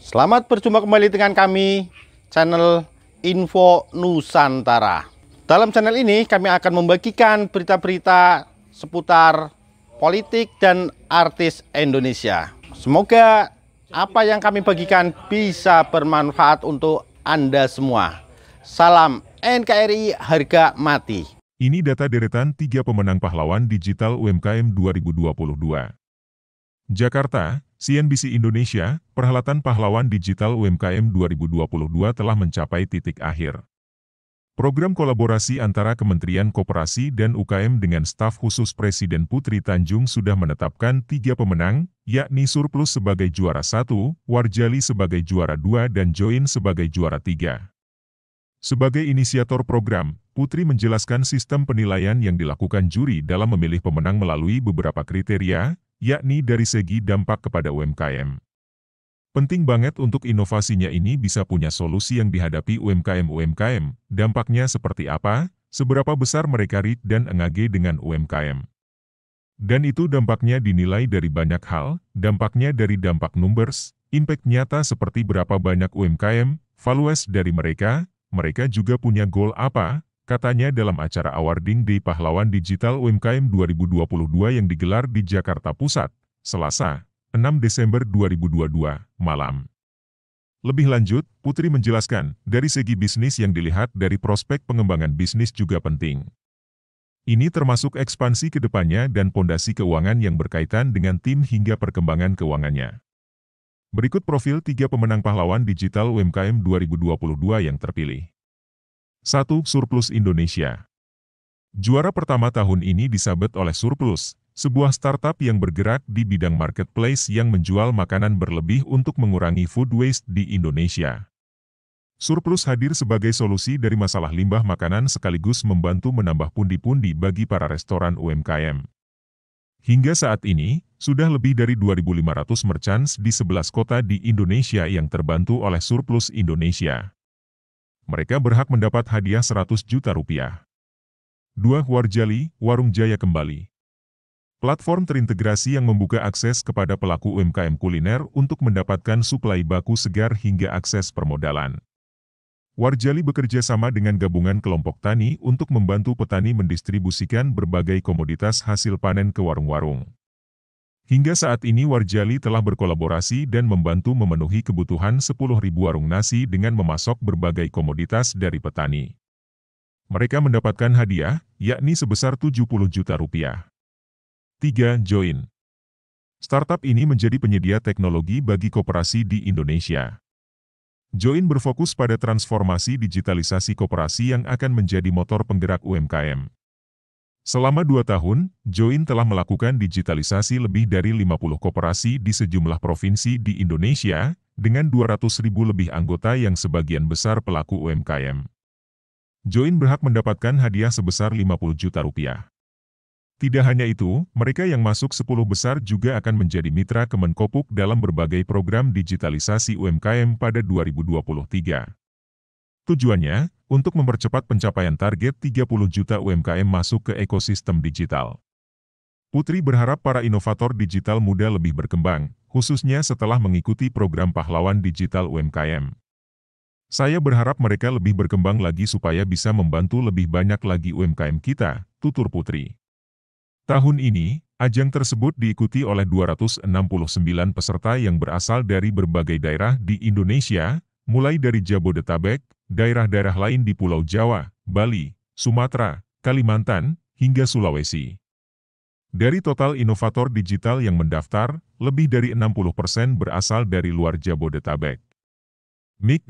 Selamat berjumpa kembali dengan kami, channel Info Nusantara. Dalam channel ini kami akan membagikan berita-berita seputar politik dan artis Indonesia. Semoga apa yang kami bagikan bisa bermanfaat untuk Anda semua. Salam NKRI harga mati. Ini data deretan 3 pemenang pahlawan digital UMKM 2022. Jakarta, CNBC Indonesia, perhelatan pahlawan digital UMKM 2022 telah mencapai titik akhir. Program kolaborasi antara Kementerian Koperasi dan UKM dengan staf khusus Presiden Putri Tanjung sudah menetapkan 3 pemenang, yakni Surplus sebagai juara 1, Warjali sebagai juara 2 dan Join sebagai juara 3. Sebagai inisiator program, Putri menjelaskan sistem penilaian yang dilakukan juri dalam memilih pemenang melalui beberapa kriteria, yakni dari segi dampak kepada UMKM. Penting banget untuk inovasinya ini bisa punya solusi yang dihadapi UMKM-UMKM, dampaknya seperti apa, seberapa besar mereka reach dan engage dengan UMKM. Dan itu dampaknya dinilai dari banyak hal, dampaknya dari dampak numbers, impact nyata seperti berapa banyak UMKM, valuasi dari mereka juga punya goal apa, katanya dalam acara awarding Day Pahlawan Digital UMKM 2022 yang digelar di Jakarta Pusat, Selasa, 6 Desember 2022, malam. Lebih lanjut, Putri menjelaskan, dari segi bisnis yang dilihat dari prospek pengembangan bisnis juga penting. Ini termasuk ekspansi ke depannya dan pondasi keuangan yang berkaitan dengan tim hingga perkembangan keuangannya. Berikut profil 3 pemenang pahlawan digital UMKM 2022 yang terpilih. 1. Surplus Indonesia. Juara pertama tahun ini disabet oleh Surplus, sebuah startup yang bergerak di bidang marketplace yang menjual makanan berlebih untuk mengurangi food waste di Indonesia. Surplus hadir sebagai solusi dari masalah limbah makanan sekaligus membantu menambah pundi-pundi bagi para restoran UMKM. Hingga saat ini, sudah lebih dari 2.500 merchants di 11 kota di Indonesia yang terbantu oleh Surplus Indonesia. Mereka berhak mendapat hadiah 100 juta rupiah. 2. Warjali, Warung Jaya Kembali. Platform terintegrasi yang membuka akses kepada pelaku UMKM kuliner untuk mendapatkan suplai baku segar hingga akses permodalan. Warjali bekerja sama dengan gabungan kelompok tani untuk membantu petani mendistribusikan berbagai komoditas hasil panen ke warung-warung. Hingga saat ini Warjali telah berkolaborasi dan membantu memenuhi kebutuhan 10.000 warung nasi dengan memasok berbagai komoditas dari petani. Mereka mendapatkan hadiah, yakni sebesar 70 juta rupiah. 3. Join. Startup ini menjadi penyedia teknologi bagi koperasi di Indonesia. Join berfokus pada transformasi digitalisasi koperasi yang akan menjadi motor penggerak UMKM. Selama 2 tahun, Join telah melakukan digitalisasi lebih dari 50 koperasi di sejumlah provinsi di Indonesia, dengan 200.000 lebih anggota yang sebagian besar pelaku UMKM. Join berhak mendapatkan hadiah sebesar 50 juta rupiah. Tidak hanya itu, mereka yang masuk 10 besar juga akan menjadi mitra Kemenkopuk dalam berbagai program digitalisasi UMKM pada 2023. Tujuannya, untuk mempercepat pencapaian target 30 juta UMKM masuk ke ekosistem digital. Putri berharap para inovator digital muda lebih berkembang, khususnya setelah mengikuti program pahlawan digital UMKM. Saya berharap mereka lebih berkembang lagi supaya bisa membantu lebih banyak lagi UMKM kita, tutur Putri. Tahun ini, ajang tersebut diikuti oleh 269 peserta yang berasal dari berbagai daerah di Indonesia, mulai dari Jabodetabek, daerah-daerah lain di Pulau Jawa, Bali, Sumatera, Kalimantan, hingga Sulawesi. Dari total inovator digital yang mendaftar, lebih dari 60% berasal dari luar Jabodetabek. Mik.